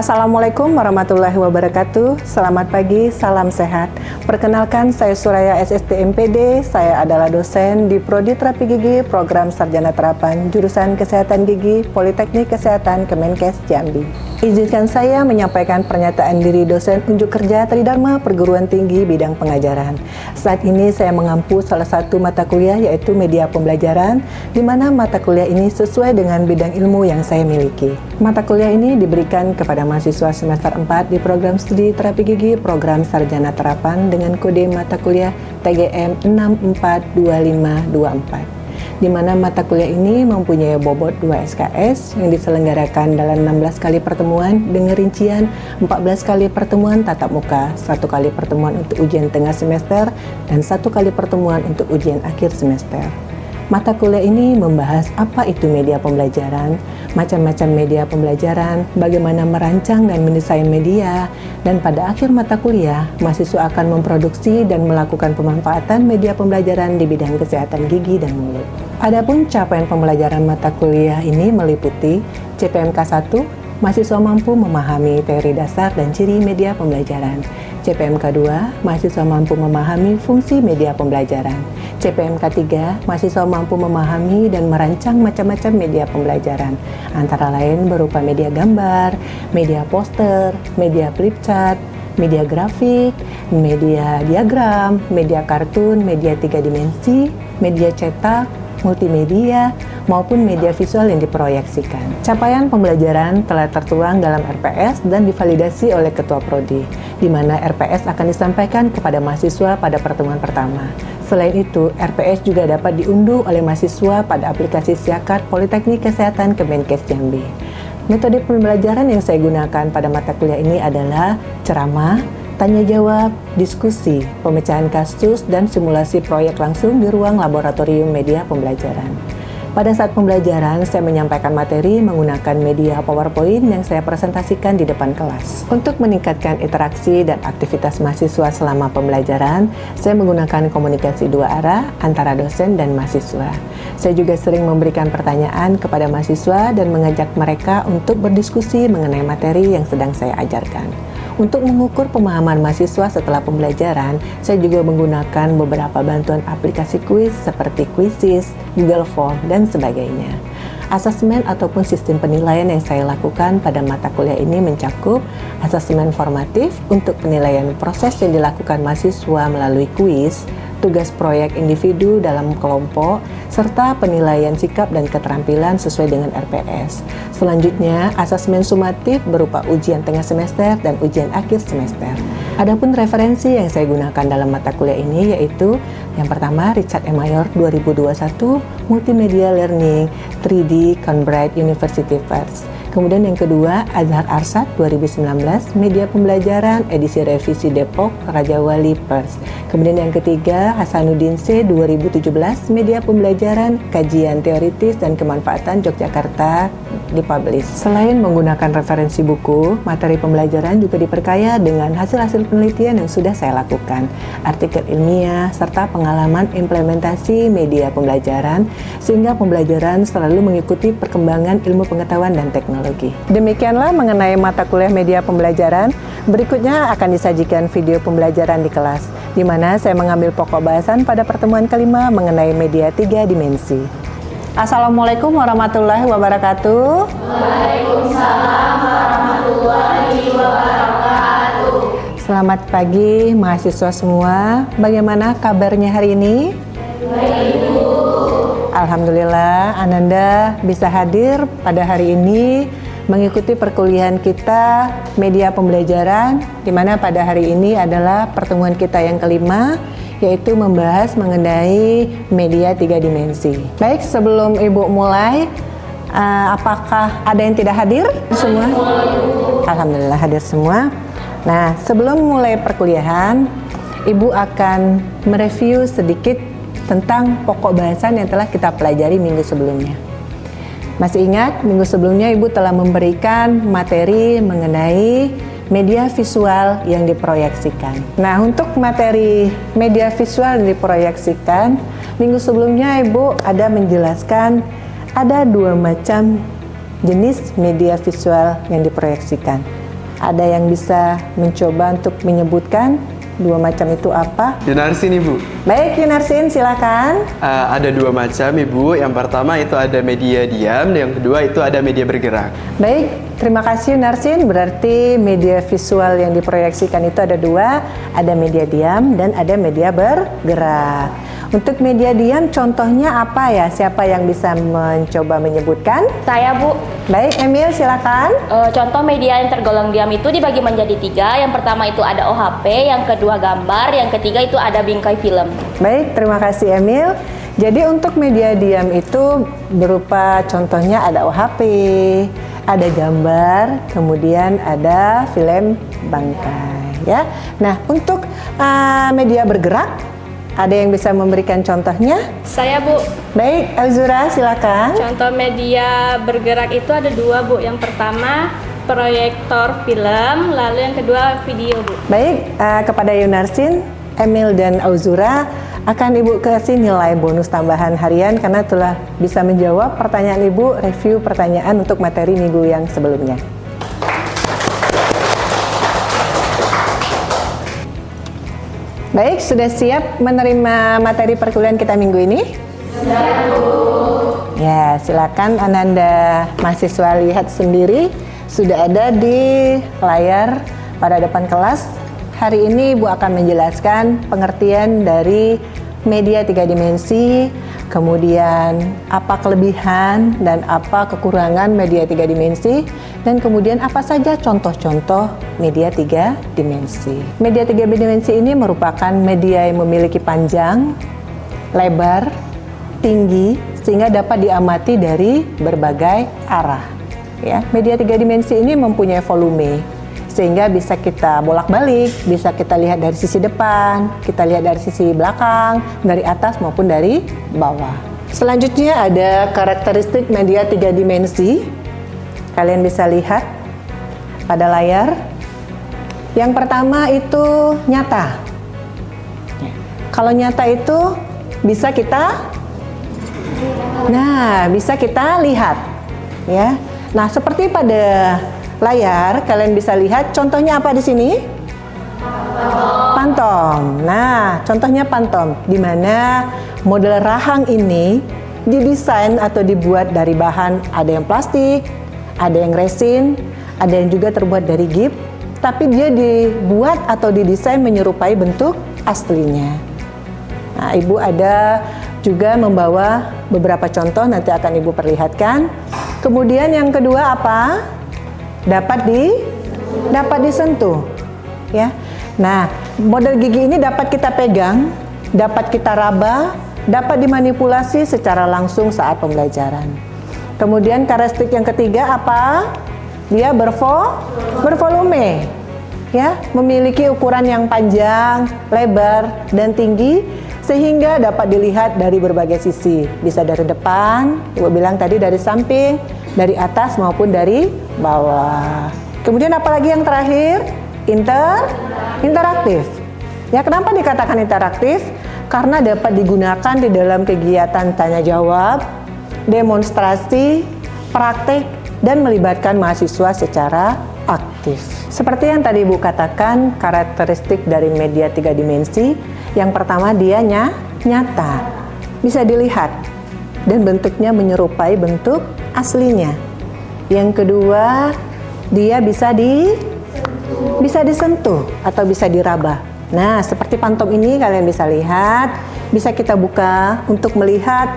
Assalamualaikum warahmatullahi wabarakatuh. Selamat pagi, salam sehat. Perkenalkan, saya Suraya SST MPD. Saya adalah dosen di Prodi Terapi Gigi Program Sarjana Terapan Jurusan Kesehatan Gigi Politeknik Kesehatan Kemenkes Jambi. Izinkan saya menyampaikan pernyataan diri dosen unjuk kerja Tridharma Perguruan Tinggi bidang pengajaran. Saat ini saya mengampu salah satu mata kuliah yaitu media pembelajaran, di mana mata kuliah ini sesuai dengan bidang ilmu yang saya miliki. Mata kuliah ini diberikan kepada mahasiswa semester 4 di program studi terapi gigi program sarjana terapan dengan kode mata kuliah TGM 642524. Di mana mata kuliah ini mempunyai bobot 2 SKS yang diselenggarakan dalam 16 kali pertemuan dengan rincian 14 kali pertemuan tatap muka, 1 kali pertemuan untuk ujian tengah semester, dan 1 kali pertemuan untuk ujian akhir semester. Mata kuliah ini membahas apa itu media pembelajaran, macam-macam media pembelajaran, bagaimana merancang dan mendesain media, dan pada akhir mata kuliah, mahasiswa akan memproduksi dan melakukan pemanfaatan media pembelajaran di bidang kesehatan gigi dan mulut. Adapun capaian pembelajaran mata kuliah ini meliputi CPMK 1, mahasiswa mampu memahami teori dasar dan ciri media pembelajaran. CPMK 2, mahasiswa mampu memahami fungsi media pembelajaran. CPMK 3, mahasiswa mampu memahami dan merancang macam-macam media pembelajaran, antara lain berupa media gambar, media poster, media flip chart, media grafik, media diagram, media kartun, media 3 dimensi, media cetak, multimedia, maupun media visual yang diproyeksikan. Capaian pembelajaran telah tertuang dalam RPS dan divalidasi oleh Ketua Prodi, di mana RPS akan disampaikan kepada mahasiswa pada pertemuan pertama. Selain itu, RPS juga dapat diunduh oleh mahasiswa pada aplikasi Siakat Politeknik Kesehatan Kemenkes Jambi. Metode pembelajaran yang saya gunakan pada mata kuliah ini adalah ceramah, tanya jawab, diskusi, pemecahan kasus, dan simulasi proyek langsung di ruang laboratorium media pembelajaran. Pada saat pembelajaran, saya menyampaikan materi menggunakan media PowerPoint yang saya presentasikan di depan kelas. Untuk meningkatkan interaksi dan aktivitas mahasiswa selama pembelajaran, saya menggunakan komunikasi 2 arah antara dosen dan mahasiswa. Saya juga sering memberikan pertanyaan kepada mahasiswa dan mengajak mereka untuk berdiskusi mengenai materi yang sedang saya ajarkan. Untuk mengukur pemahaman mahasiswa setelah pembelajaran, saya juga menggunakan beberapa bantuan aplikasi kuis seperti Quizizz, Google Form, dan sebagainya. Asesmen ataupun sistem penilaian yang saya lakukan pada mata kuliah ini mencakup asesmen formatif untuk penilaian proses yang dilakukan mahasiswa melalui kuis, tugas proyek individu dalam kelompok, serta penilaian sikap dan keterampilan sesuai dengan RPS. Selanjutnya, asesmen sumatif berupa ujian tengah semester dan ujian akhir semester. Adapun referensi yang saya gunakan dalam mata kuliah ini yaitu yang pertama Richard E. Mayor 2021 Multimedia Learning 3D Cambridge University Press. Kemudian yang kedua, Azhar Arsyad 2019, Media Pembelajaran, edisi revisi Depok, Raja Wali Press. Kemudian yang ketiga, Hasanuddin C. 2017, Media Pembelajaran, Kajian Teoritis dan Kemanfaatan Yogyakarta, dipublish. Selain menggunakan referensi buku, materi pembelajaran juga diperkaya dengan hasil-hasil penelitian yang sudah saya lakukan, artikel ilmiah, serta pengalaman implementasi media pembelajaran, sehingga pembelajaran selalu mengikuti perkembangan ilmu pengetahuan dan teknologi. Demikianlah mengenai mata kuliah media pembelajaran. Berikutnya akan disajikan video pembelajaran di kelas, di mana saya mengambil pokok bahasan pada pertemuan kelima mengenai media 3 dimensi. Assalamualaikum warahmatullahi wabarakatuh. Waalaikumsalam warahmatullahi wabarakatuh. Selamat pagi mahasiswa semua. Bagaimana kabarnya hari ini? Baik, Ibu. Alhamdulillah, Ananda bisa hadir pada hari ini mengikuti perkuliahan kita media pembelajaran, di mana pada hari ini adalah pertemuan kita yang kelima, yaitu membahas mengenai media 3 dimensi. Baik, sebelum Ibu mulai, apakah ada yang tidak hadir semua? Alhamdulillah hadir semua. Nah, sebelum mulai perkuliahan, Ibu akan mereview sedikit tentang pokok bahasan yang telah kita pelajari minggu sebelumnya. Masih ingat, minggu sebelumnya Ibu telah memberikan materi mengenai media visual yang diproyeksikan. Nah, untuk materi media visual yang diproyeksikan, minggu sebelumnya Ibu ada menjelaskan ada 2 macam jenis media visual yang diproyeksikan. Ada yang bisa mencoba untuk menyebutkan dua macam itu apa? Yunarsin, Ibu. Baik, Yunarsin, silakan. Ada dua macam, Ibu. Yang pertama itu ada media diam, dan yang kedua itu ada media bergerak. Baik, terima kasih Yunarsin. Berarti media visual yang diproyeksikan itu ada dua, ada media diam dan ada media bergerak. Untuk media diam contohnya apa ya? Siapa yang bisa mencoba menyebutkan? Saya, Bu. Baik, Emil silakan. Contoh media yang tergolong diam itu dibagi menjadi 3. Yang pertama itu ada OHP, yang kedua gambar, yang ketiga itu ada bingkai film. Baik, terima kasih Emil. Jadi untuk media diam itu berupa contohnya ada OHP, ada gambar, kemudian ada film bangkai ya. Nah, untuk media bergerak ada yang bisa memberikan contohnya? Saya, Bu. Baik, Elzura silakan. Contoh media bergerak itu ada 2, Bu. Yang pertama proyektor film, lalu yang kedua video, Bu. Baik, kepada Yunarsin, Emil dan Auzura akan Ibu kasih nilai bonus tambahan harian karena telah bisa menjawab pertanyaan Ibu, review pertanyaan untuk materi minggu yang sebelumnya. Baik, sudah siap menerima materi perkuliahan kita minggu ini? Sudah, Bu. Ya, silakan Ananda mahasiswa lihat sendiri. Sudah ada di layar pada depan kelas. Hari ini Ibu akan menjelaskan pengertian dari media 3 dimensi, kemudian apa kelebihan dan apa kekurangan media 3 dimensi, dan kemudian apa saja contoh-contoh media 3 dimensi. Media 3 dimensi ini merupakan media yang memiliki panjang, lebar, tinggi, sehingga dapat diamati dari berbagai arah. Ya, media 3 dimensi ini mempunyai volume, sehingga bisa kita bolak-balik, bisa kita lihat dari sisi depan, kita lihat dari sisi belakang, dari atas maupun dari bawah. Selanjutnya ada karakteristik media 3 dimensi. Kalian bisa lihat pada layar. Yang pertama itu nyata. Kalau nyata itu bisa kita lihat, ya. Nah, seperti pada layar, kalian bisa lihat contohnya apa di sini? Pantom. Nah, contohnya pantom, di mana model rahang ini didesain atau dibuat dari bahan ada yang plastik, ada yang resin, ada yang juga terbuat dari gips, tapi dia dibuat atau didesain menyerupai bentuk aslinya. Nah, Ibu ada juga membawa beberapa contoh, nanti akan Ibu perlihatkan. Kemudian yang kedua apa? Dapat disentuh, ya. Nah, model gigi ini dapat kita pegang, dapat kita raba, dapat dimanipulasi secara langsung saat pembelajaran. Kemudian karakteristik yang ketiga apa? Dia bervolume, ya, memiliki ukuran yang panjang, lebar, dan tinggi, sehingga dapat dilihat dari berbagai sisi. Bisa dari depan, Ibu bilang tadi dari samping, dari atas maupun dari bawah. Kemudian apalagi yang terakhir? Interaktif. Ya, kenapa dikatakan interaktif? Karena dapat digunakan di dalam kegiatan tanya jawab, demonstrasi, praktik, dan melibatkan mahasiswa secara aktif. Seperti yang tadi Ibu katakan, karakteristik dari media 3 dimensi, yang pertama dia nyata, bisa dilihat, dan bentuknya menyerupai bentuk aslinya. Yang kedua, dia bisa disentuh atau bisa diraba. Nah, seperti pantom ini kalian bisa lihat, bisa kita buka untuk melihat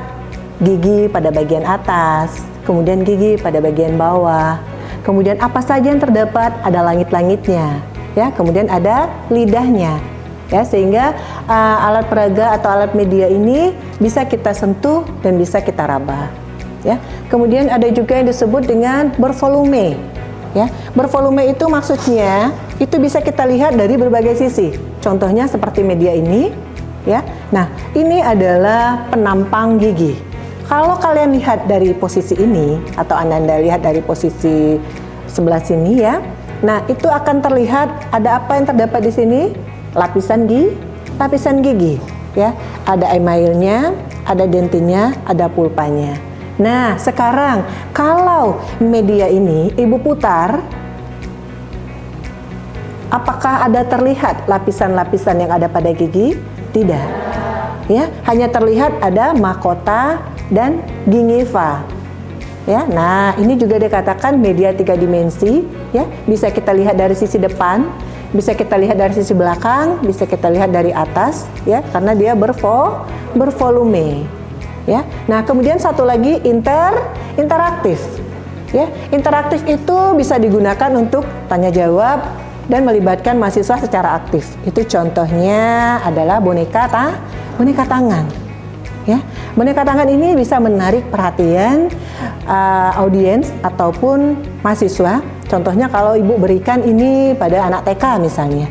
gigi pada bagian atas, kemudian gigi pada bagian bawah. Kemudian apa saja yang terdapat, ada langit-langitnya, ya. Kemudian ada lidahnya, ya, sehingga alat peraga atau alat media ini bisa kita sentuh dan bisa kita raba, ya. Kemudian ada juga yang disebut dengan bervolume, ya. Bervolume itu maksudnya itu bisa kita lihat dari berbagai sisi. Contohnya seperti media ini, ya. Nah, ini adalah penampang gigi. Kalau kalian lihat dari posisi ini atau Ananda lihat dari posisi sebelah sini, ya. Nah, itu akan terlihat ada apa yang terdapat di sini? Lapisan gigi, ya. Ada emailnya, ada dentinnya, ada pulpanya. Nah, sekarang kalau media ini Ibu putar, apakah ada terlihat lapisan-lapisan yang ada pada gigi? Tidak. Ya, hanya terlihat ada mahkota dan gingiva. Ya, nah ini juga dikatakan media 3 dimensi, ya. Bisa kita lihat dari sisi depan, bisa kita lihat dari sisi belakang, bisa kita lihat dari atas, ya, karena dia bervolume. Ya. Nah, kemudian satu lagi interaktif. Ya, interaktif itu bisa digunakan untuk tanya jawab dan melibatkan mahasiswa secara aktif. Itu contohnya adalah boneka tangan. Ya, boneka tangan ini bisa menarik perhatian audiens ataupun mahasiswa. Contohnya kalau ibu berikan ini pada anak TK misalnya.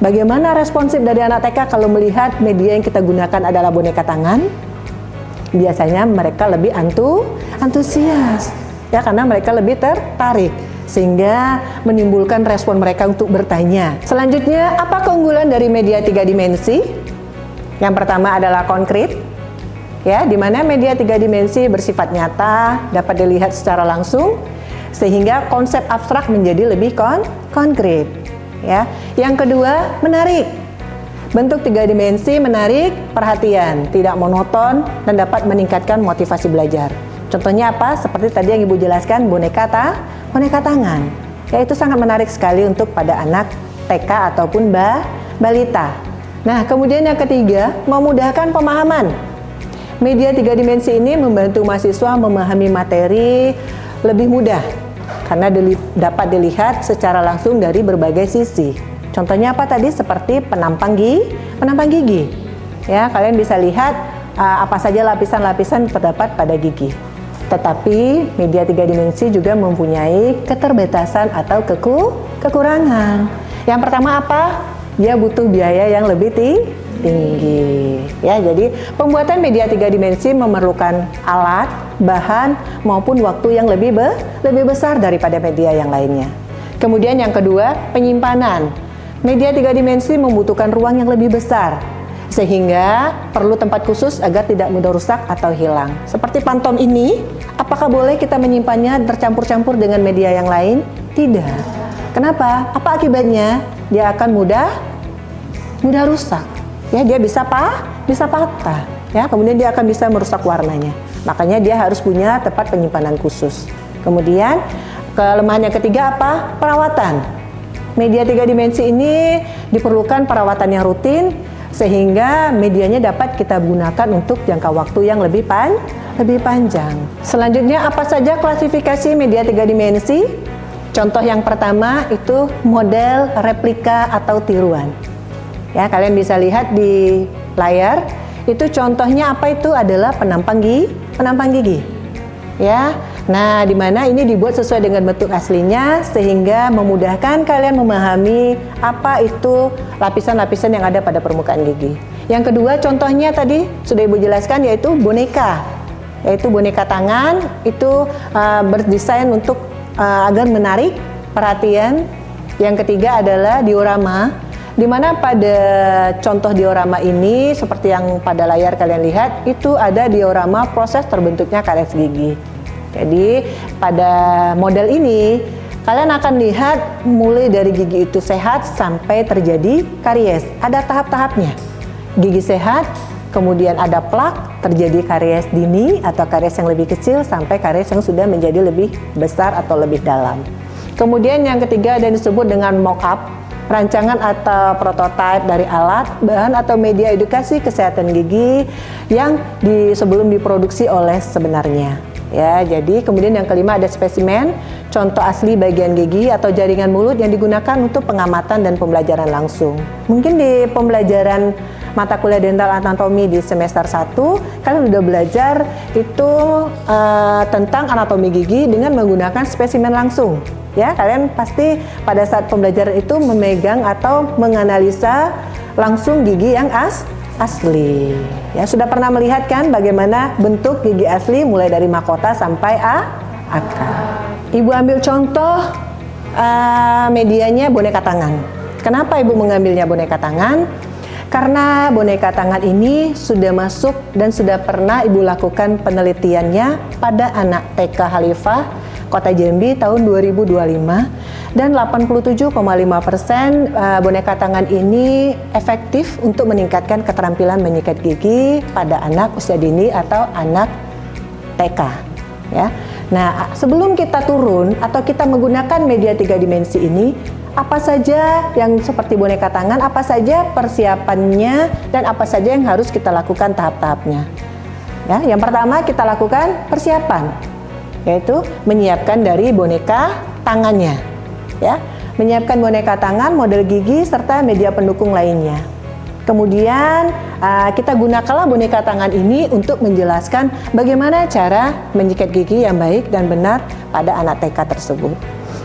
Bagaimana responsif dari anak TK kalau melihat media yang kita gunakan adalah boneka tangan? Biasanya mereka lebih antusias, ya, karena mereka lebih tertarik, sehingga menimbulkan respon mereka untuk bertanya. Selanjutnya, apa keunggulan dari media 3 dimensi? Yang pertama adalah konkret, ya, di mana media 3 dimensi bersifat nyata, dapat dilihat secara langsung, sehingga konsep abstrak menjadi lebih konkret. Ya. Yang kedua, menarik. Bentuk 3 dimensi menarik perhatian, tidak monoton, dan dapat meningkatkan motivasi belajar. Contohnya apa? Seperti tadi yang Ibu jelaskan, boneka tangan. Ya, itu sangat menarik sekali untuk pada anak TK ataupun balita. Nah, kemudian yang ketiga, memudahkan pemahaman. Media 3 dimensi ini membantu mahasiswa memahami materi lebih mudah karena dapat dilihat secara langsung dari berbagai sisi. Contohnya apa tadi? Seperti penampang gigi. Ya, kalian bisa lihat apa saja lapisan-lapisan terdapat pada gigi. Tetapi media 3 dimensi juga mempunyai keterbatasan atau kekurangan. Yang pertama apa? Dia butuh biaya yang lebih tinggi. Ya, jadi pembuatan media 3 dimensi memerlukan alat, bahan maupun waktu yang lebih besar daripada media yang lainnya. Kemudian yang kedua, penyimpanan. Media 3 dimensi membutuhkan ruang yang lebih besar, sehingga perlu tempat khusus agar tidak mudah rusak atau hilang. Seperti pantom ini, apakah boleh kita menyimpannya tercampur-campur dengan media yang lain? Tidak. Kenapa? Apa akibatnya? Dia akan mudah rusak. Ya, dia bisa patah. Ya, kemudian dia akan bisa merusak warnanya. Makanya dia harus punya tempat penyimpanan khusus. Kemudian kelemahan yang ketiga apa? Perawatan. Media 3 dimensi ini diperlukan perawatan yang rutin sehingga medianya dapat kita gunakan untuk jangka waktu yang lebih panjang. Selanjutnya, apa saja klasifikasi media 3 dimensi? Contoh yang pertama itu model, replika atau tiruan. Ya, kalian bisa lihat di layar. Itu contohnya apa itu adalah penampang gigi. Ya. Nah, di mana ini dibuat sesuai dengan bentuk aslinya sehingga memudahkan kalian memahami apa itu lapisan-lapisan yang ada pada permukaan gigi. Yang kedua, contohnya tadi sudah Ibu jelaskan, yaitu boneka. Yaitu boneka tangan, itu berdesain untuk agar menarik perhatian. Yang ketiga adalah diorama, di mana pada contoh diorama ini seperti yang pada layar kalian lihat, itu ada diorama proses terbentuknya karies gigi. Jadi pada model ini kalian akan lihat mulai dari gigi itu sehat sampai terjadi karies. Ada tahap-tahapnya. Gigi sehat, kemudian ada plak, terjadi karies dini atau karies yang lebih kecil sampai karies yang sudah menjadi lebih besar atau lebih dalam. Kemudian yang ketiga ada yang disebut dengan mock-up, rancangan atau prototipe dari alat, bahan atau media edukasi kesehatan gigi yang sebelum diproduksi oleh sebenarnya. Ya, jadi kemudian yang kelima ada spesimen, contoh asli bagian gigi atau jaringan mulut yang digunakan untuk pengamatan dan pembelajaran langsung. Mungkin di pembelajaran mata kuliah dental anatomi di semester 1, kalian sudah belajar itu tentang anatomi gigi dengan menggunakan spesimen langsung. Ya, kalian pasti pada saat pembelajaran itu memegang atau menganalisa langsung gigi yang asli. Ya, sudah pernah melihat kan bagaimana bentuk gigi asli mulai dari mahkota sampai akar. Ibu ambil contoh medianya boneka tangan. Kenapa Ibu mengambilnya boneka tangan? Karena boneka tangan ini sudah masuk dan sudah pernah Ibu lakukan penelitiannya pada anak TK Khalifah Kota Jambi tahun 2025, Dan 87,5% boneka tangan ini efektif untuk meningkatkan keterampilan menyikat gigi pada anak usia dini atau anak TK. Ya. Nah, sebelum kita turun atau kita menggunakan media 3 dimensi ini, apa saja yang seperti boneka tangan, apa saja persiapannya, dan apa saja yang harus kita lakukan tahap-tahapnya. Ya, yang pertama kita lakukan persiapan, yaitu menyiapkan dari boneka tangannya. Ya, menyiapkan boneka tangan, model gigi, serta media pendukung lainnya. Kemudian kita gunakanlah boneka tangan ini untuk menjelaskan bagaimana cara menyikat gigi yang baik dan benar pada anak TK tersebut.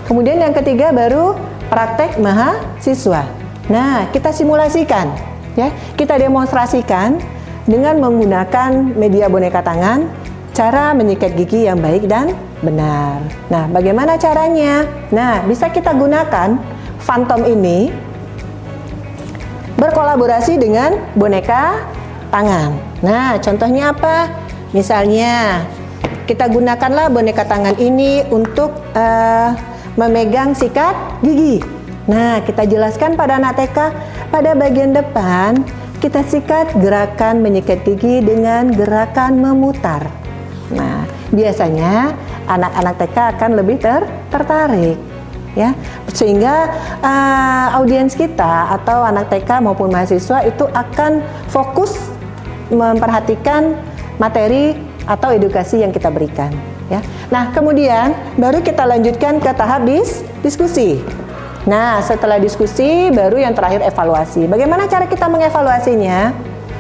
Kemudian yang ketiga baru praktek mahasiswa. Nah, kita simulasikan, ya, kita demonstrasikan dengan menggunakan media boneka tangan, cara menyikat gigi yang baik dan benar. Nah, bagaimana caranya? Nah, bisa kita gunakan Phantom ini berkolaborasi dengan boneka tangan. Nah, contohnya apa? Misalnya, kita gunakanlah boneka tangan ini untuk memegang sikat gigi. Nah, kita jelaskan pada anak TK, pada bagian depan, kita sikat gerakan menyikat gigi dengan gerakan memutar. Nah, biasanya anak-anak TK akan lebih tertarik, ya, sehingga audiens kita atau anak TK maupun mahasiswa itu akan fokus memperhatikan materi atau edukasi yang kita berikan, ya. Nah, kemudian baru kita lanjutkan ke tahap diskusi. Nah, setelah diskusi baru yang terakhir evaluasi. Bagaimana cara kita mengevaluasinya?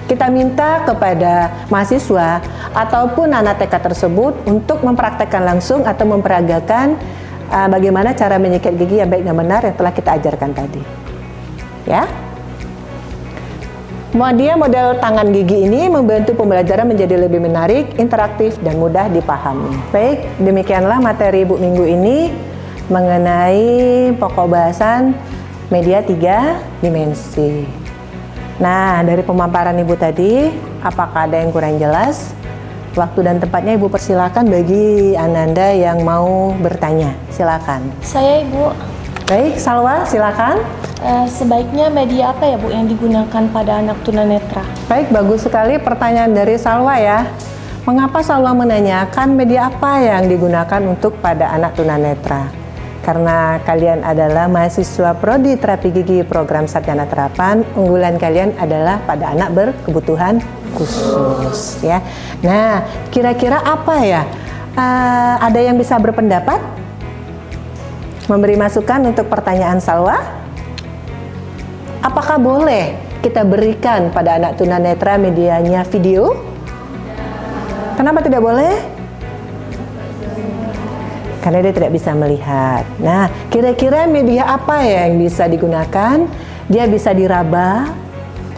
Kita minta kepada mahasiswa ataupun anak TK tersebut untuk mempraktekkan langsung atau memperagakan bagaimana cara menyikat gigi yang baik dan benar yang telah kita ajarkan tadi. Ya. Model tangan gigi ini membantu pembelajaran menjadi lebih menarik, interaktif, dan mudah dipahami. Baik, demikianlah materi Ibu minggu ini mengenai pokok bahasan media 3 dimensi. Nah, dari pemaparan Ibu tadi, apakah ada yang kurang jelas? Waktu dan tempatnya Ibu persilakan bagi Ananda yang mau bertanya. Silakan. Saya Ibu. Baik, Salwa, silakan. Sebaiknya media apa ya Bu yang digunakan pada anak tunanetra? Baik, bagus sekali pertanyaan dari Salwa ya. Mengapa Salwa menanyakan media apa yang digunakan untuk pada anak tunanetra? Karena kalian adalah mahasiswa Prodi Terapi Gigi Program Sarjana Terapan, unggulan kalian adalah pada anak berkebutuhan khusus, ya. Nah, kira-kira apa ya? Ada yang bisa berpendapat? Memberi masukan untuk pertanyaan Salwa? Apakah boleh kita berikan pada anak tunanetra medianya video? Kenapa tidak boleh? Karena dia tidak bisa melihat. Nah, kira-kira media apa yang bisa digunakan? Dia bisa diraba.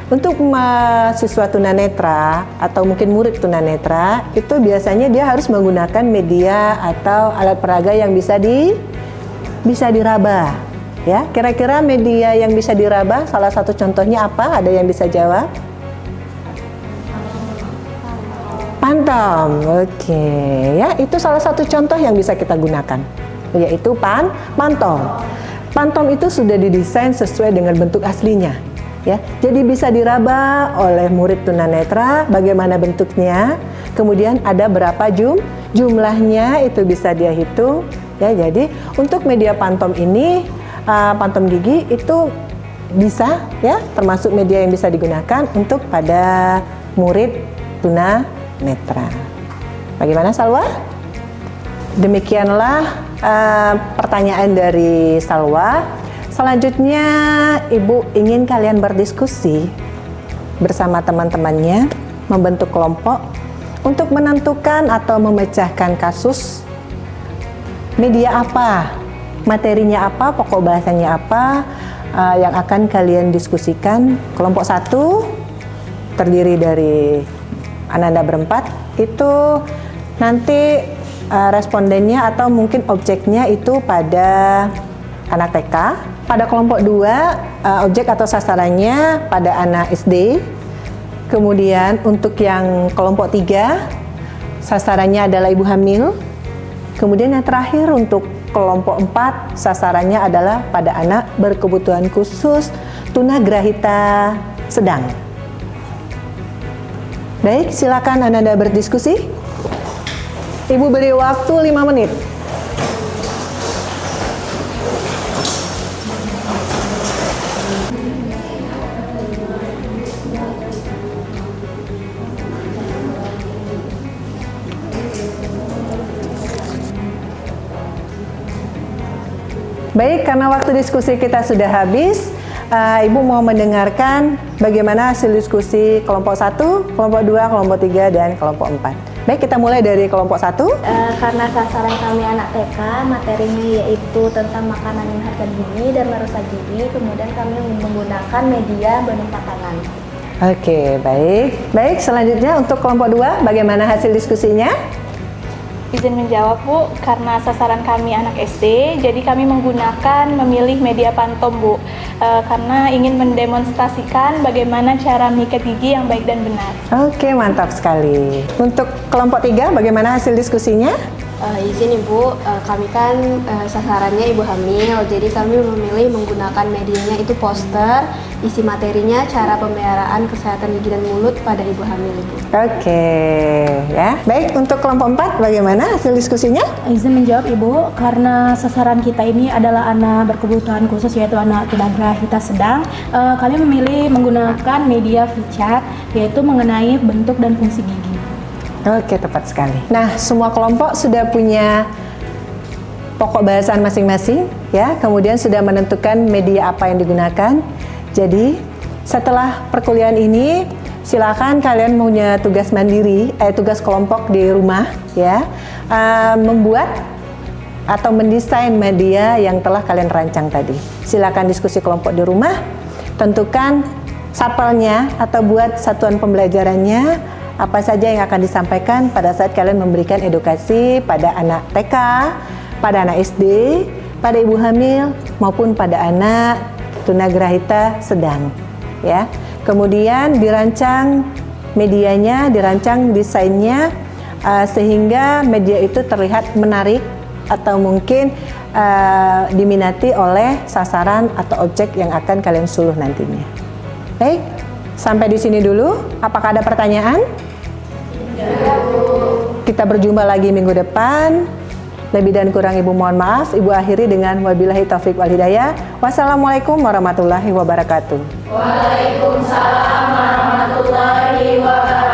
Untuk mahasiswa tunanetra atau mungkin murid tunanetra, itu biasanya dia harus menggunakan media atau alat peraga yang bisa diraba. Ya, kira-kira media yang bisa diraba, salah satu contohnya apa? Ada yang bisa jawab? Phantom, oke, ya, itu salah satu contoh yang bisa kita gunakan, yaitu Phantom. Phantom itu sudah didesain sesuai dengan bentuk aslinya, ya. Jadi bisa diraba oleh murid tunanetra. Bagaimana bentuknya? Kemudian ada berapa jumlahnya itu bisa dia hitung, ya. Jadi untuk media Phantom ini, Phantom gigi itu bisa, ya, termasuk media yang bisa digunakan untuk pada murid tunanetra. Bagaimana Salwa? Demikianlah pertanyaan dari Salwa. Selanjutnya Ibu ingin kalian berdiskusi bersama teman-temannya, membentuk kelompok untuk menentukan atau memecahkan kasus media apa, materinya apa, pokok bahasannya apa yang akan kalian diskusikan. Kelompok 1 terdiri dari Ananda berempat, itu nanti respondennya atau mungkin objeknya itu pada anak TK. Pada kelompok 2, objek atau sasarannya pada anak SD. Kemudian untuk yang kelompok 3, sasarannya adalah ibu hamil. Kemudian yang terakhir untuk kelompok 4 sasarannya adalah pada anak berkebutuhan khusus tunagrahita sedang. Baik, silakan Anda berdiskusi. Ibu beri waktu 5 menit. Baik, karena waktu diskusi kita sudah habis, Ibu mau mendengarkan bagaimana hasil diskusi kelompok 1, kelompok 2, kelompok 3, dan kelompok 4. Baik, kita mulai dari kelompok 1. Karena sasaran kami anak TK, materinya yaitu tentang makanan yang harga gizi dan merusak gizi, kemudian kami menggunakan media bentuk makanan. Oke, baik. Baik, selanjutnya untuk kelompok 2, bagaimana hasil diskusinya? Izin menjawab Bu, karena sasaran kami anak SD, jadi kami memilih media Pantom Bu, karena ingin mendemonstrasikan bagaimana cara mengikat gigi yang baik dan benar. Oke, mantap sekali. Untuk kelompok 3, bagaimana hasil diskusinya? Izin Ibu, kami kan sasarannya ibu hamil, jadi kami memilih menggunakan medianya itu poster, isi materinya cara pemeliharaan kesehatan gigi dan mulut pada ibu hamil Ibu. Oke, ya. Baik, untuk kelompok 4, bagaimana hasil diskusinya? Izin menjawab Ibu, karena sasaran kita ini adalah anak berkebutuhan khusus yaitu anak tunagrahita sedang, kami memilih menggunakan media VChat yaitu mengenai bentuk dan fungsi gigi. Oke, tepat sekali. Nah, semua kelompok sudah punya pokok bahasan masing-masing, ya. Kemudian sudah menentukan media apa yang digunakan. Jadi, setelah perkuliahan ini, silakan kalian punya tugas mandiri, tugas kelompok di rumah, ya, membuat atau mendesain media yang telah kalian rancang tadi. Silakan diskusi kelompok di rumah, tentukan sapelnya atau buat satuan pembelajarannya. Apa saja yang akan disampaikan pada saat kalian memberikan edukasi pada anak TK, pada anak SD, pada ibu hamil, maupun pada anak tunagrahita sedang, ya. Kemudian dirancang medianya, dirancang desainnya, sehingga media itu terlihat menarik atau mungkin diminati oleh sasaran atau objek yang akan kalian suluh nantinya. Baik, sampai di sini dulu. Apakah ada pertanyaan? Kita berjumpa lagi minggu depan. Lebih dan kurang Ibu mohon maaf. Ibu akhiri dengan wabillahi taufik wal hidayah. Wassalamualaikum warahmatullahi wabarakatuh. Waalaikumsalam warahmatullahi wabarakatuh.